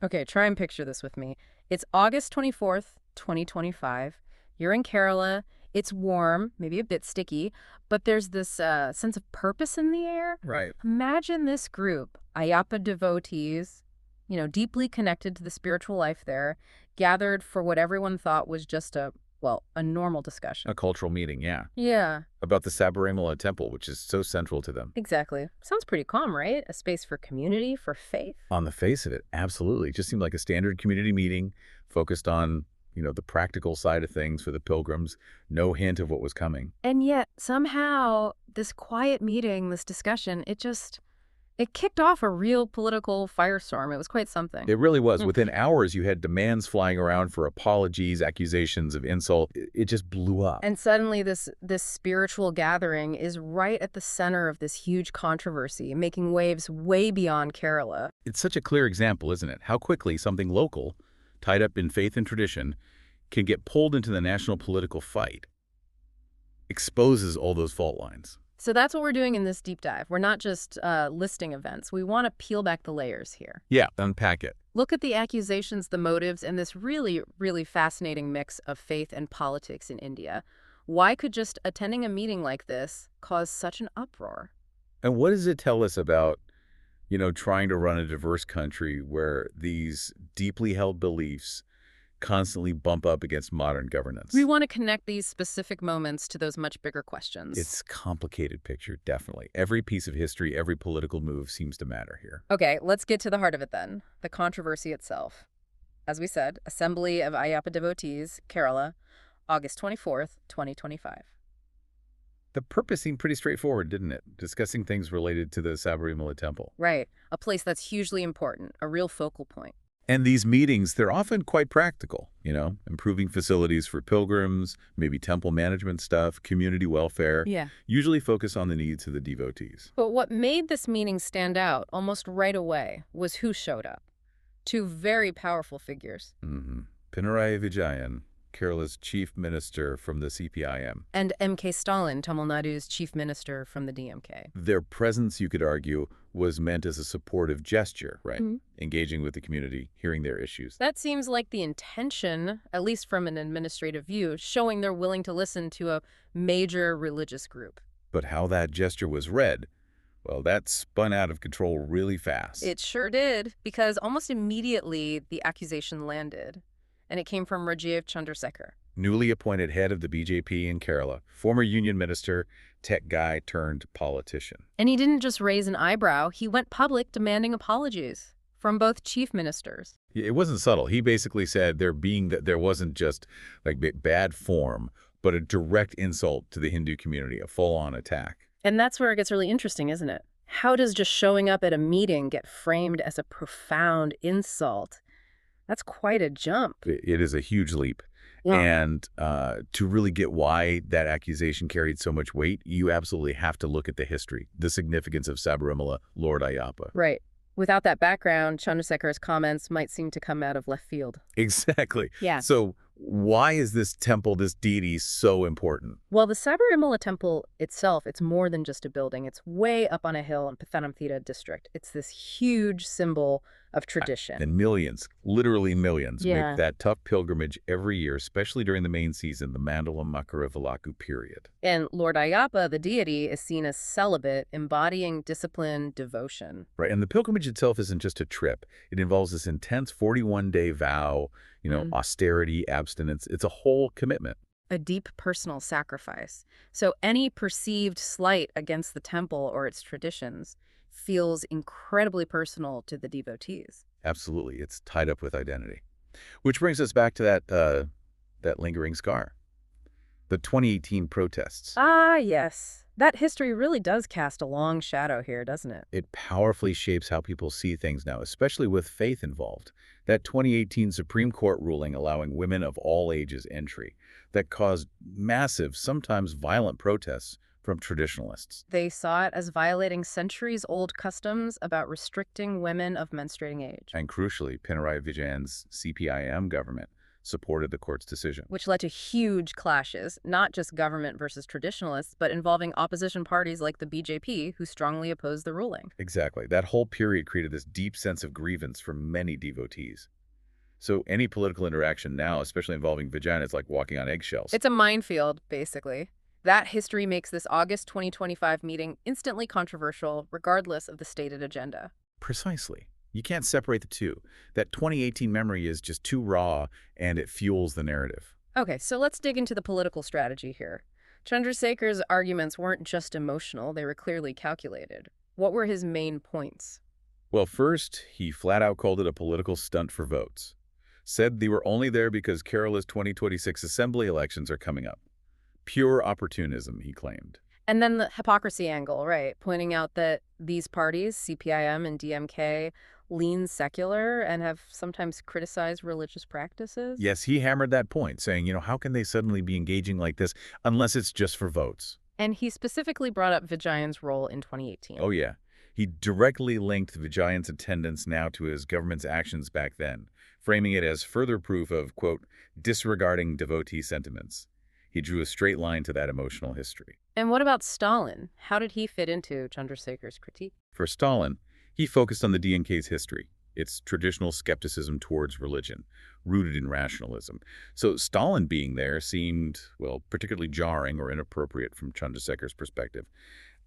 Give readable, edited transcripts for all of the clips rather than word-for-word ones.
Okay, try and picture this with me. It's August 24th, 2025. You're in Kerala. It's warm, maybe a bit sticky, but there's this sense of purpose in the air. Right. Imagine this group, Ayyappa devotees, deeply connected to the spiritual life there, gathered for what everyone thought was just a normal discussion. A cultural meeting, yeah. Yeah, About the Sabarimala temple, which is so central to them. exactly. Sounds pretty calm, right? A space for community, for faith. On the face of it, absolutely. It just seemed like a standard community meeting focused on, the practical side of things for the pilgrims. No hint of what was coming. And yet, somehow, this quiet meeting, this discussion, it kicked off a real political firestorm. It was quite something. It really was. Within hours, you had demands flying around for apologies, accusations of insult. It just blew up. And suddenly this spiritual gathering is right at the center of this huge controversy, making waves way beyond Kerala. It's such a clear example, isn't it? How quickly something local, tied up in faith and tradition, can get pulled into the national political fight. Exposes all those fault lines. So that's what we're doing in this deep dive. We're not just listing events. We want to peel back the layers here. Yeah, unpack it. Look at the accusations, the motives, and this really, really fascinating mix of faith and politics in India. Why could just attending a meeting like this cause such an uproar? And what does it tell us about, trying to run a diverse country where these deeply held beliefs constantly bump up against modern governance? We want to connect these specific moments to those much bigger questions. It's a complicated picture, definitely. Every piece of history, every political move seems to matter here. Okay, let's get to the heart of it then, the controversy itself. As we said, Assembly of Ayyappa Devotees, Kerala, August 24th, 2025. The purpose seemed pretty straightforward, didn't it? Discussing things related to the Sabarimala temple. Right, a place that's hugely important, a real focal point. And these meetings, they're often quite practical, improving facilities for pilgrims, maybe temple management stuff, community welfare. Yeah. Usually focus on the needs of the devotees. But what made this meeting stand out almost right away was who showed up. Two very powerful figures. Pinarayi Vijayan, Kerala's chief minister from the CPIM. And M.K. Stalin, Tamil Nadu's chief minister from the DMK. Their presence, you could argue, was meant as a supportive gesture, right? Engaging with the community, hearing their issues. That seems like the intention, at least from an administrative view, showing they're willing to listen to a major religious group. But how that gesture was read, well, that spun out of control really fast. It sure did, because almost immediately the accusation landed. And it came from Rajeev Chandrasekhar. Newly appointed head of the BJP in Kerala, former union minister, tech guy turned politician. And he didn't just raise an eyebrow, he went public demanding apologies from both chief ministers. It wasn't subtle. He basically said there wasn't just like bad form, but a direct insult to the Hindu community, a full-on attack. And that's where it gets really interesting, isn't it? How does just showing up at a meeting get framed as a profound insult? That's quite a jump. It is a huge leap. Yeah. And to really get why that accusation carried so much weight, you absolutely have to look at the history, the significance of Sabarimala, Lord Ayyappa. Right. Without that background, Chandrasekhar's comments might seem to come out of left field. Exactly. Yeah. So why is this temple, this deity, so important? Well, the Sabarimala temple itself, it's more than just a building. It's way up on a hill in Pathanamthitta district. It's this huge symbol of tradition. And millions, literally millions, Yeah. make that tough pilgrimage every year, especially during the main season, the Mandala Makara Vilaku period. And Lord Ayyappa, the deity, is seen as celibate, embodying discipline, devotion. Right, and the pilgrimage itself isn't just a trip. It involves this intense 41-day vow, austerity, abstinence. It's a whole commitment. A deep personal sacrifice. So any perceived slight against the temple or its traditions feels incredibly personal to the devotees. Absolutely. It's tied up with identity. Which brings us back to that lingering scar. The 2018 protests. Ah, yes. That history really does cast a long shadow here, doesn't it? It powerfully shapes how people see things now, especially with faith involved. That 2018 Supreme Court ruling allowing women of all ages entry that caused massive, sometimes violent protests from traditionalists. They saw it as violating centuries-old customs about restricting women of menstruating age. And crucially, Pinarayi Vijayan's CPIM government supported the court's decision. Which led to huge clashes, not just government versus traditionalists, but involving opposition parties like the BJP, who strongly opposed the ruling. Exactly. That whole period created this deep sense of grievance for many devotees. So any political interaction now, especially involving Vijayan, is like walking on eggshells. It's a minefield, basically. That history makes this August 2025 meeting instantly controversial, regardless of the stated agenda. Precisely. You can't separate the two. That 2018 memory is just too raw, and it fuels the narrative. Okay, so let's dig into the political strategy here. Chandrasekhar's arguments weren't just emotional, they were clearly calculated. What were his main points? Well, first, he flat out called it a political stunt for votes. Said they were only there because Kerala's 2026 assembly elections are coming up. Pure opportunism, he claimed. And then the hypocrisy angle, right? Pointing out that these parties, CPIM and DMK, lean secular and have sometimes criticized religious practices. Yes, he hammered that point, saying, how can they suddenly be engaging like this unless it's just for votes? And he specifically brought up Vijayan's role in 2018. Oh, yeah. He directly linked Vijayan's attendance now to his government's actions back then, framing it as further proof of, quote, disregarding devotee sentiments. He drew a straight line to that emotional history. And what about Stalin? How did he fit into Chandrasekhar's critique? For Stalin, he focused on the DNK's history, its traditional skepticism towards religion, rooted in rationalism. So Stalin being there seemed, well, particularly jarring or inappropriate from Chandrasekhar's perspective.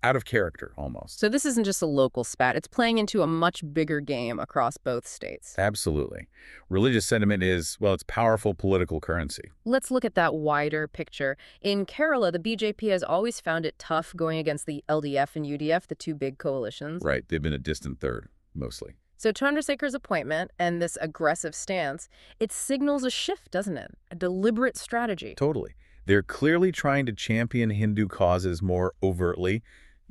Out of character, almost. So this isn't just a local spat. It's playing into a much bigger game across both states. Absolutely. Religious sentiment is, well, it's powerful political currency. Let's look at that wider picture. In Kerala, the BJP has always found it tough going against the LDF and UDF, the two big coalitions. Right. They've been a distant third, mostly. So Chandrasekhar's appointment and this aggressive stance, it signals a shift, doesn't it? A deliberate strategy. Totally. They're clearly trying to champion Hindu causes more overtly,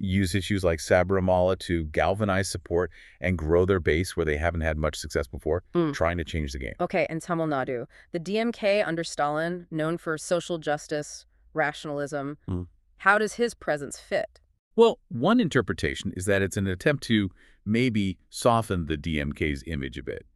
use issues like Sabarimala to galvanize support and grow their base where they haven't had much success before, trying to change the game. Okay, and Tamil Nadu. The DMK under Stalin, known for social justice, rationalism. How does his presence fit? Well, one interpretation is that it's an attempt to maybe soften the DMK's image a bit.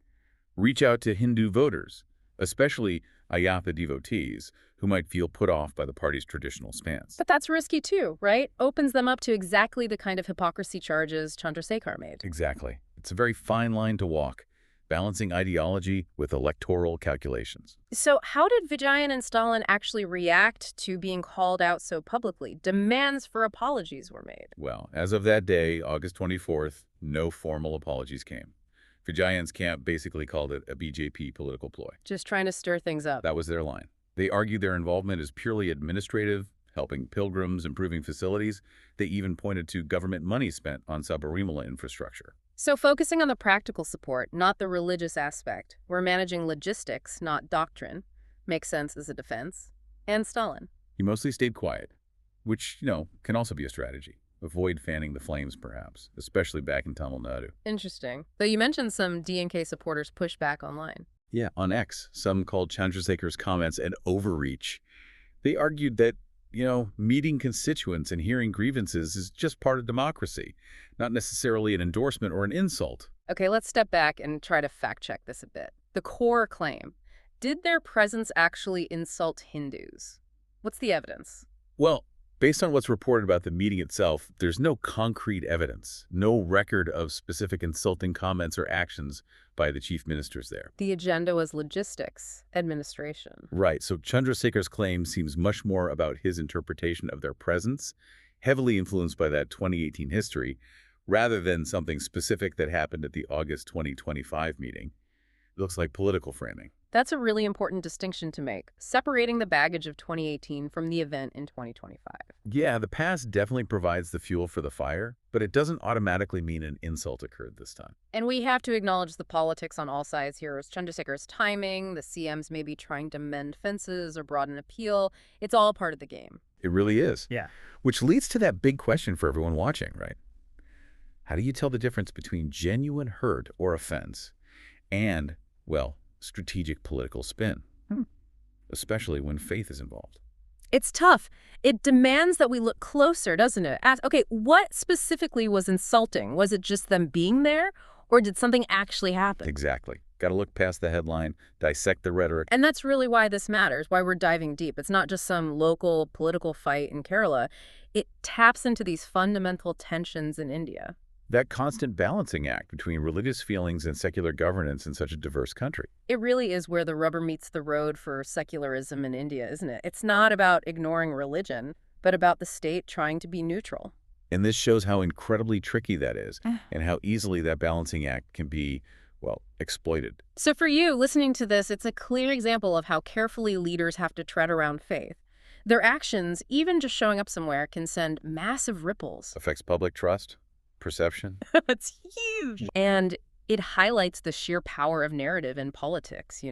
Reach out to Hindu voters, especially Ayyappa devotees, who might feel put off by the party's traditional stance. But that's risky too, right? Opens them up to exactly the kind of hypocrisy charges Chandrasekhar made. Exactly. It's a very fine line to walk, balancing ideology with electoral calculations. So how did Vijayan and Stalin actually react to being called out so publicly? Demands for apologies were made. Well, as of that day, August 24th, no formal apologies came. Vijayan's camp basically called it a BJP political ploy. Just trying to stir things up. That was their line. They argued their involvement is purely administrative, helping pilgrims, improving facilities. They even pointed to government money spent on Sabarimala infrastructure. So focusing on the practical support, not the religious aspect. We're managing logistics, not doctrine. Makes sense as a defense. And Stalin. He mostly stayed quiet, which, can also be a strategy. Avoid fanning the flames, perhaps, especially back in Tamil Nadu. Interesting. Though you mentioned some DNK supporters push back online. Yeah, on X, some called Chandrasekhar's comments an overreach. They argued that, meeting constituents and hearing grievances is just part of democracy, not necessarily an endorsement or an insult. Okay, let's step back and try to fact-check this a bit. The core claim. Did their presence actually insult Hindus? What's the evidence? Well, based on what's reported about the meeting itself, there's no concrete evidence, no record of specific insulting comments or actions by the chief ministers there. The agenda was logistics, administration. Right, so Chandrasekhar's claim seems much more about his interpretation of their presence, heavily influenced by that 2018 history, rather than something specific that happened at the August 2025 meeting. It looks like political framing. That's a really important distinction to make, separating the baggage of 2018 from the event in 2025. Yeah, the past definitely provides the fuel for the fire, but it doesn't automatically mean an insult occurred this time. And we have to acknowledge the politics on all sides here. As Chandrasekhar's timing, the CMs may be trying to mend fences or broaden appeal. It's all part of the game. It really is. Yeah. Which leads to that big question for everyone watching, right? How do you tell the difference between genuine hurt or offense and, well, strategic political spin, especially when faith is involved? It's tough. It demands that we look closer, doesn't it? Ask, okay, what specifically was insulting? Was it just them being there, or did something actually happen? Exactly. Got to look past the headline, dissect the rhetoric. And that's really why this matters, why we're diving deep. It's not just some local political fight in Kerala. It taps into these fundamental tensions in India. That constant balancing act between religious feelings and secular governance in such a diverse country. It really is where the rubber meets the road for secularism in India, isn't it? It's not about ignoring religion, but about the state trying to be neutral. And this shows how incredibly tricky that is and how easily that balancing act can be, well, exploited. So for you, listening to this, it's a clear example of how carefully leaders have to tread around faith. Their actions, even just showing up somewhere, can send massive ripples. Affects public trust, perception. It's huge. And it highlights the sheer power of narrative in politics,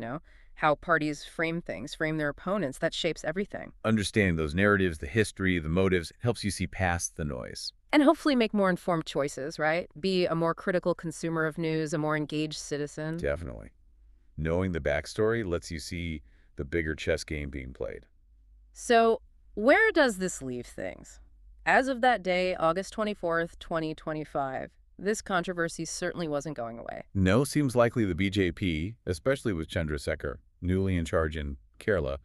how parties frame things, frame their opponents. That shapes everything. Understanding those narratives, the history, the motives, helps you see past the noise. And hopefully make more informed choices, right? Be a more critical consumer of news, a more engaged citizen. Definitely. Knowing the backstory lets you see the bigger chess game being played. So where does this leave things? As of that day, August 24th, 2025, this controversy certainly wasn't going away. No, seems likely the BJP, especially with Chandrasekhar, newly in charge in Kerala,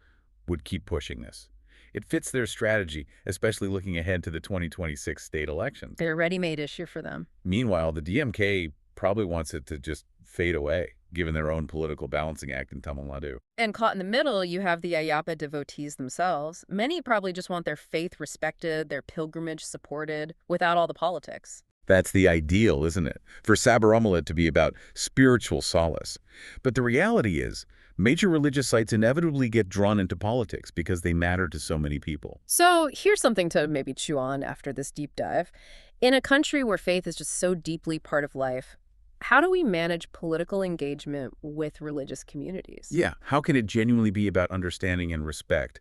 would keep pushing this. It fits their strategy, especially looking ahead to the 2026 state elections. They're a ready-made issue for them. Meanwhile, the DMK probably wants it to just fade away, given their own political balancing act in Tamil Nadu. And caught in the middle, you have the Ayyappa devotees themselves. Many probably just want their faith respected, their pilgrimage supported, without all the politics. That's the ideal, isn't it? For Sabarimala to be about spiritual solace. But the reality is, major religious sites inevitably get drawn into politics because they matter to so many people. So here's something to maybe chew on after this deep dive. In a country where faith is just so deeply part of life, how do we manage political engagement with religious communities? Yeah, how can it genuinely be about understanding and respect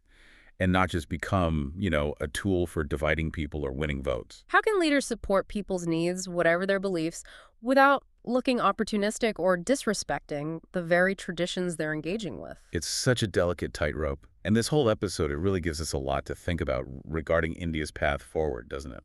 and not just become, a tool for dividing people or winning votes? How can leaders support people's needs, whatever their beliefs, without looking opportunistic or disrespecting the very traditions they're engaging with? It's such a delicate tightrope. And this whole episode, it really gives us a lot to think about regarding India's path forward, doesn't it?